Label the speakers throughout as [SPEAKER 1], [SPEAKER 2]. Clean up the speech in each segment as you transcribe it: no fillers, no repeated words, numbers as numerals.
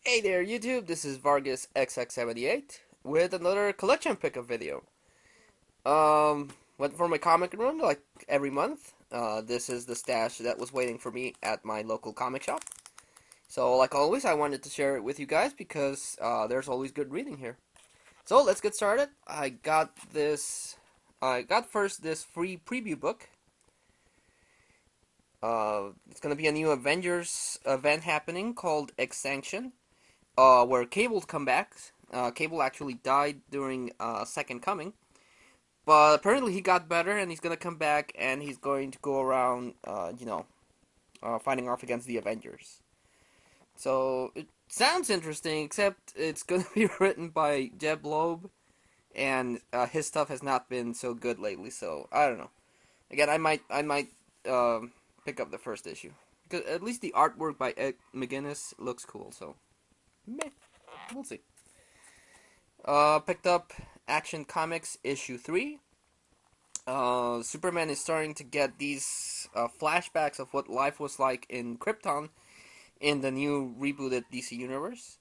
[SPEAKER 1] Hey there, YouTube. This is Vargas XX78 with another collection pickup video. Went for my comic run like every month. This is the stash that was waiting for me at my local comic shop. So, like always, I wanted to share it with you guys because there's always good reading here. So, let's get started. I got first this free preview book. It's gonna be a new Avengers event happening called Extinction. Where Cable come back. Cable actually died during Second Coming, but apparently he got better and he's gonna come back and he's going to go around, fighting off against the Avengers. So it sounds interesting, except it's gonna be written by Jeb Loeb, and his stuff has not been so good lately. So I don't know. Again, I might pick up the first issue because at least the artwork by Ed McGuinness looks cool. So meh, we'll see. Picked up Action Comics issue 3. Superman is starting to get these flashbacks of what life was like in Krypton in the new rebooted DC universe.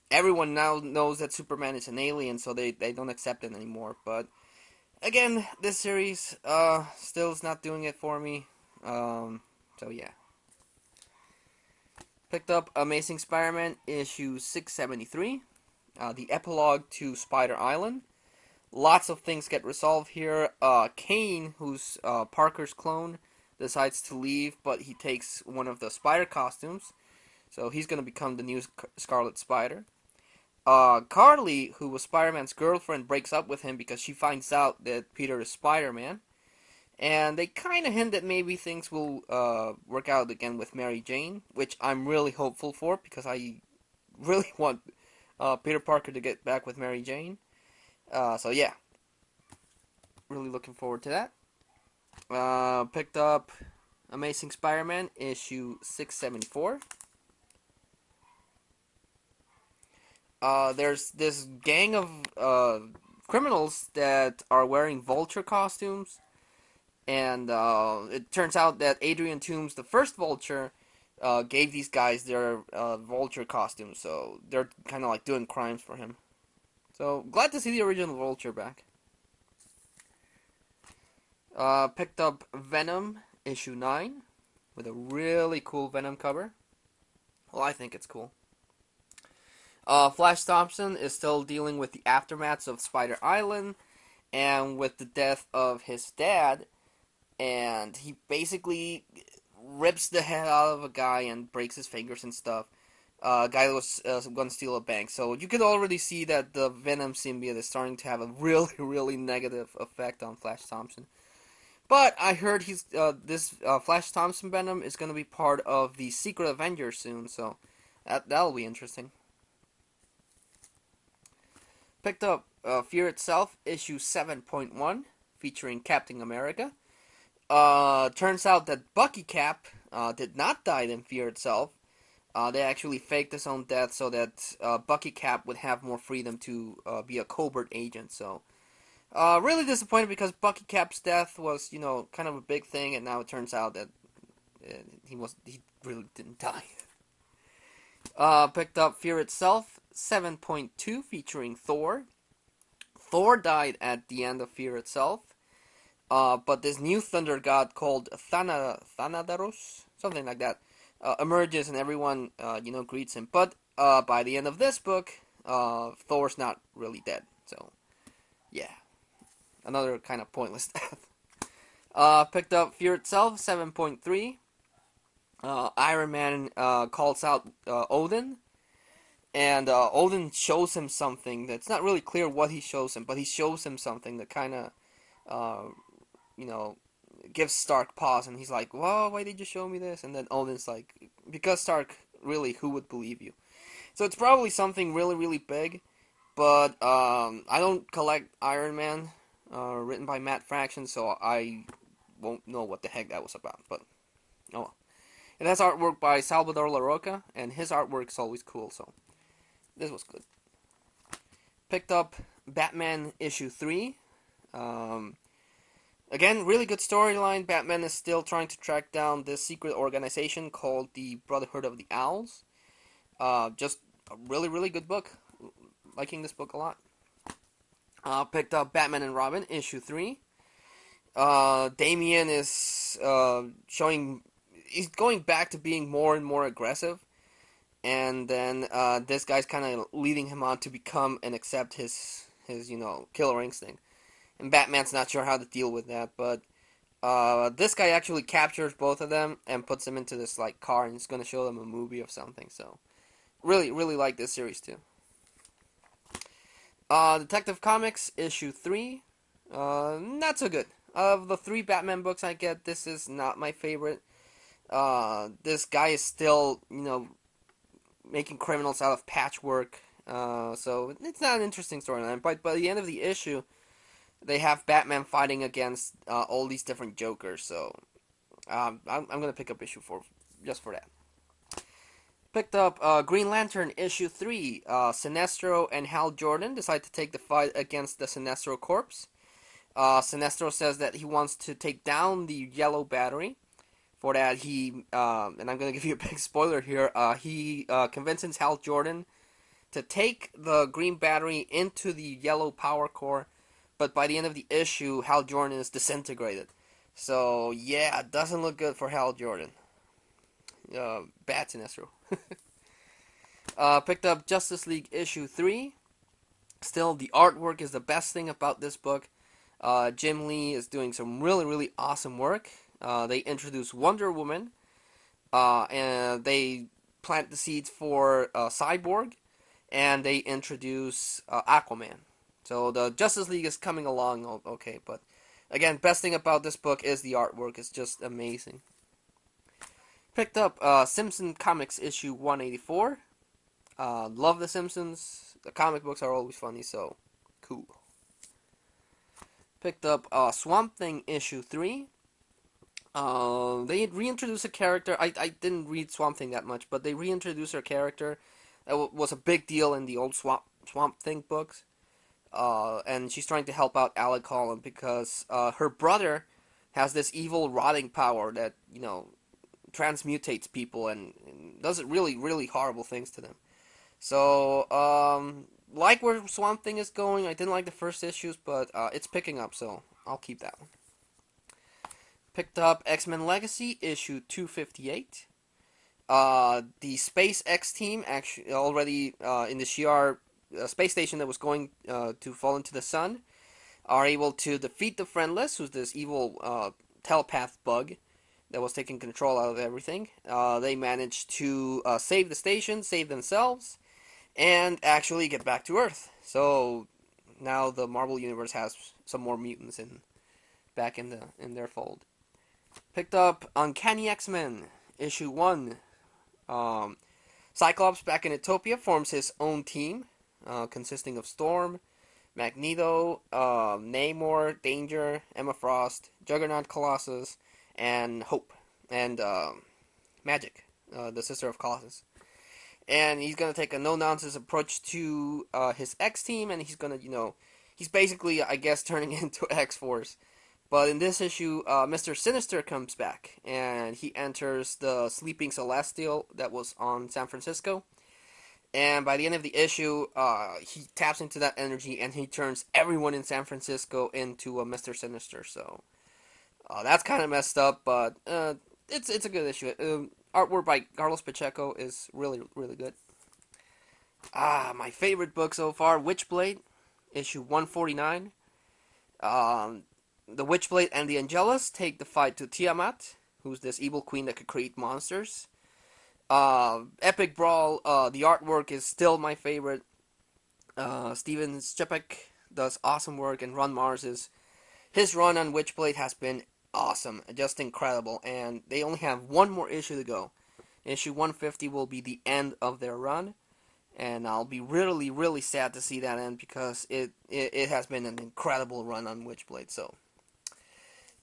[SPEAKER 1] Everyone now knows that Superman is an alien, so they don't accept it anymore. But again, this series still is not doing it for me. So yeah. Picked up Amazing Spider-Man issue 673, the epilogue to Spider Island. Lots of things get resolved here. Kane, who's Parker's clone, decides to leave, but he takes one of the spider costumes, so he's going to become the new Scarlet Spider. Carly, who was Spider-Man's girlfriend, breaks up with him because she finds out that Peter is Spider-Man. And they kind of hint that maybe things will work out again with Mary Jane, which I'm really hopeful for because I really want Peter Parker to get back with Mary Jane. So yeah, really looking forward to that. Picked up Amazing Spider-Man issue 674. There's this gang of criminals that are wearing Vulture costumes. And it turns out that Adrian Toomes, the first Vulture, gave these guys their Vulture costumes, so they're kind of like doing crimes for him. So glad to see the original Vulture back. Picked up Venom issue 9 with a really cool Venom cover. Well, I think it's cool. Flash Thompson is still dealing with the aftermaths of Spider Island and with the death of his dad. And he basically rips the head out of a guy and breaks his fingers and stuff. A guy that was going to steal a bank. So you can already see that the Venom symbiote is starting to have a really, really negative effect on Flash Thompson. But I heard this Flash Thompson Venom is going to be part of the Secret Avengers soon, so that'll be interesting. Picked up Fear Itself, issue 7.1, featuring Captain America. Turns out that Bucky Cap did not die in Fear Itself. They actually faked his own death so that Bucky Cap would have more freedom to be a covert agent. So, really disappointed because Bucky Cap's death was, kind of a big thing, and now it turns out that he really didn't die. Picked up Fear Itself 7.2 featuring Thor. Thor died at the end of Fear Itself. But this new thunder god called Thanadaros, something like that, emerges and everyone, greets him. But by the end of this book, Thor's not really dead. So, yeah, another kind of pointless death. Picked up Fear Itself 7.3. Iron Man calls out Odin. And Odin shows him something that's not really clear what he shows him, but he shows him something that kind of gives Stark pause, and he's like, "Whoa, why did you show me this?" And then Odin's like, "Because Stark, really, who would believe you?" So it's probably something really, really big, but I don't collect Iron Man, written by Matt Fraction, so I won't know what the heck that was about, but oh well. It has artwork by Salvador LaRocca, and his artwork's always cool, so this was good. Picked up Batman issue 3. Again, really good storyline. Batman is still trying to track down this secret organization called the Brotherhood of the Owls. Just a really, really good book. Liking this book a lot. Picked up Batman and Robin, issue 3. Damian is showing... He's going back to being more and more aggressive. And then this guy's kind of leading him on to become and accept his killer instinct. And Batman's not sure how to deal with that, but this guy actually captures both of them and puts them into this like car, and he's going to show them a movie of something. So, really, really like this series too. Detective Comics issue 3, not so good. Of the 3 Batman books I get, this is not my favorite. This guy is still, making criminals out of patchwork. So it's not an interesting storyline. But by the end of the issue, they have Batman fighting against all these different Jokers. So I'm gonna pick up issue 4 just for that. Picked up Green Lantern issue 3. Sinestro and Hal Jordan decide to take the fight against the Sinestro Corps. Sinestro says that he wants to take down the Yellow Battery. For that, he, and I'm going to give you a big spoiler here, he convinces Hal Jordan to take the Green Battery into the Yellow Power Core, but by the end of the issue, Hal Jordan is disintegrated. So, yeah, it doesn't look good for Hal Jordan. Bad Sinestro. Picked up Justice League issue 3. Still, the artwork is the best thing about this book. Jim Lee is doing some really, really awesome work. They introduce Wonder Woman, and they plant the seeds for Cyborg, and they introduce Aquaman. So the Justice League is coming along okay, but again, best thing about this book is the artwork. It's just amazing. Picked up Simpson Comics issue 184. Love the Simpsons. The comic books are always funny, so cool. Picked up Swamp Thing issue 3. They reintroduced a character. I didn't read Swamp Thing that much, but they reintroduced her character. That was a big deal in the old Swamp Thing books. And she's trying to help out Alec Holland because her brother has this evil rotting power that, transmutates people and does really, really horrible things to them. So, like where Swamp Thing is going. I didn't like the first issues, but it's picking up, so I'll keep that one. Picked up X-Men Legacy, issue 258. The SpaceX team, actually already in the Shi'ar space station that was going to fall into the sun, are able to defeat the Friendless, who's this evil telepath bug that was taking control out of everything. They managed to save the station, save themselves, and actually get back to Earth. So now the Marvel Universe has some more mutants back in their fold. Picked up Uncanny XMen, issue 1. Cyclops, back in Utopia, forms his own team, consisting of Storm, Magneto, Namor, Danger, Emma Frost, Juggernaut, Colossus, and Hope, and Magic, the sister of Colossus. And he's going to take a no-nonsense approach to his X-team, and he's going to, he's basically, I guess, turning into X-Force. But in this issue, Mr. Sinister comes back, and he enters the Sleeping Celestial that was on San Francisco. And by the end of the issue, he taps into that energy, and he turns everyone in San Francisco into a Mr. Sinister. So that's kind of messed up, but it's a good issue. Artwork by Carlos Pacheco is really, really good. My favorite book so far, Witchblade, issue 149. The Witchblade and the Angelus take the fight to Tiamat, who's this evil queen that could create monsters. Epic brawl. The artwork is still my favorite. Steven Shepek does awesome work, and Ron Mars his run on Witchblade has been awesome, just incredible. And they only have one more issue to go. Issue 150 will be the end of their run, and I'll be really, really sad to see that end because it has been an incredible run on Witchblade. So,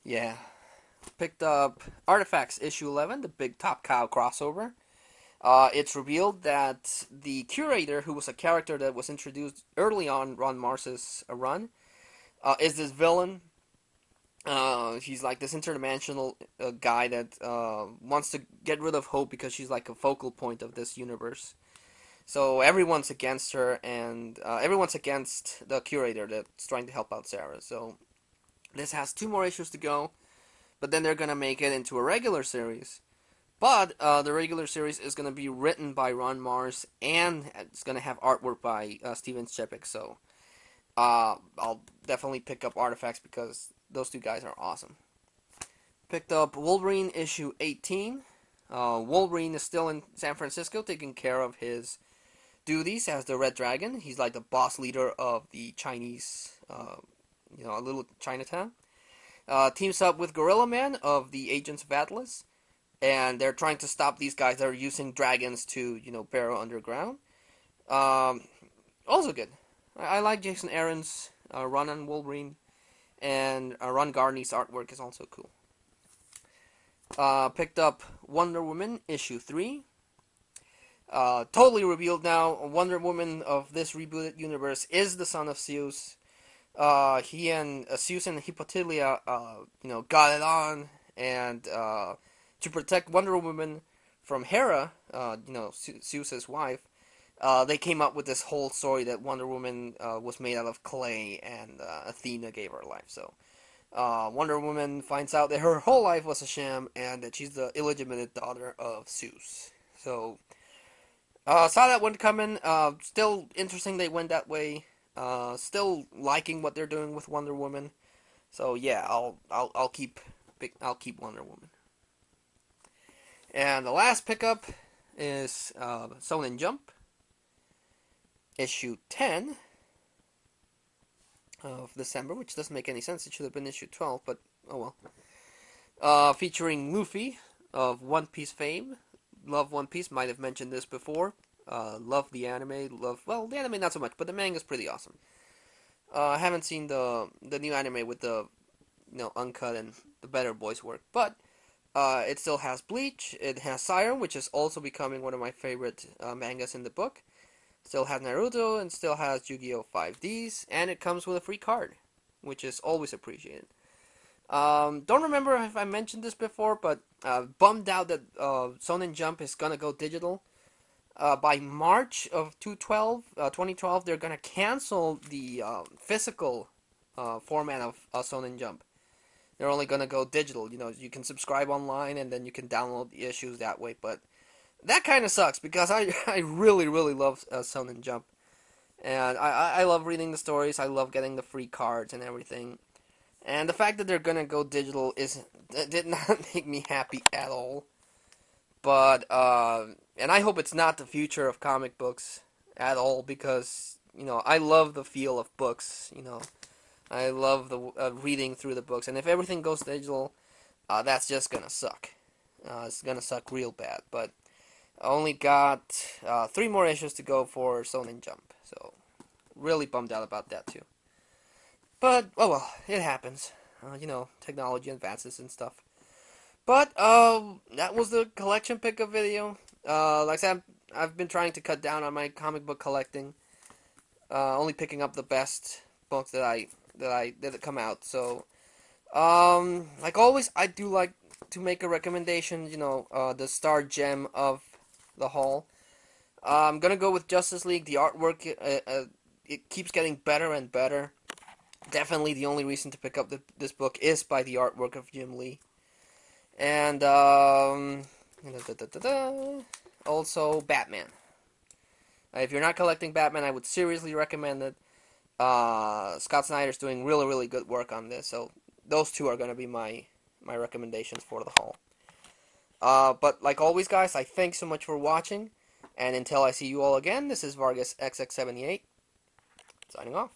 [SPEAKER 1] yeah. Picked up Artifacts issue 11, the Big Top Cow crossover. It's revealed that the Curator, who was a character that was introduced early on Ron Mars's run, is this villain. She's like this interdimensional guy that wants to get rid of Hope because she's like a focal point of this universe. So everyone's against her, and everyone's against the curator that's trying to help out Sarah. So this has 2 more issues to go, but then they're gonna make it into a regular series. But the regular series is gonna be written by Ron Mars, and it's gonna have artwork by Steven Chepik. So I'll definitely pick up Artifacts because those two guys are awesome. Picked up Wolverine issue 18. Wolverine is still in San Francisco taking care of his duties as the Red Dragon. He's like the boss leader of the Chinese, a little Chinatown. Teams up with Gorilla Man of the Agents of Atlas, and they're trying to stop these guys that are using dragons to, burrow underground. Also good. I like Jason Aaron's run on Wolverine, and Ron Garney's artwork is also cool. Picked up Wonder Woman issue 3. Totally revealed now, Wonder Woman of this rebooted universe is the son of Zeus. He and Zeus and Hippolyta, got it on, and to protect Wonder Woman from Hera, Zeus's wife, they came up with this whole story that Wonder Woman was made out of clay, and Athena gave her life. So Wonder Woman finds out that her whole life was a sham, and that she's the illegitimate daughter of Zeus. So saw that one coming. Still interesting they went that way. Still liking what they're doing with Wonder Woman. So yeah, I'll keep Wonder Woman. And the last pickup is Sonnen Jump, issue 10 of December, which doesn't make any sense. It should have been issue 12, but oh well. Featuring Luffy of One Piece fame. Love One Piece, might have mentioned this before. Love the anime, the anime not so much, but the manga's pretty awesome. I haven't seen the new anime with the uncut and the better voice work, but it still has Bleach, it has Siren, which is also becoming one of my favorite mangas in the book. Still has Naruto, and still has Yu-Gi-Oh! 5Ds, and it comes with a free card, which is always appreciated. Don't remember if I mentioned this before, but bummed out that Sonnen Jump is gonna go digital. By March of 2012, they're gonna cancel the physical format of Sonnen Jump. They're only gonna go digital. You can subscribe online, and then you can download the issues that way. But that kind of sucks because I really love Sonnen Jump, and I love reading the stories. I love getting the free cards and everything. And the fact that they're gonna go digital did not make me happy at all. But and I hope it's not the future of comic books at all, because I love the feel of books. I love the reading through the books, and if everything goes digital, that's just gonna suck. It's gonna suck real bad. But I only got 3 more issues to go for Sonnen Jump, so really bummed out about that too. But oh well, it happens. Technology advances and stuff. But that was the collection pickup video. Like I said, I've been trying to cut down on my comic book collecting. Only picking up the best books that come out. So, like always, I do like to make a recommendation. The star gem of the haul. I'm gonna go with Justice League. The artwork it keeps getting better and better. Definitely, the only reason to pick up this book is by the artwork of Jim Lee. And also Batman. If you're not collecting Batman, I would seriously recommend it. Scott Snyder's doing really good work on this, so those two are going to be my recommendations for the haul. But like always, guys, I thank so much for watching, and until I see you all again, this is Vargas XX78 signing off.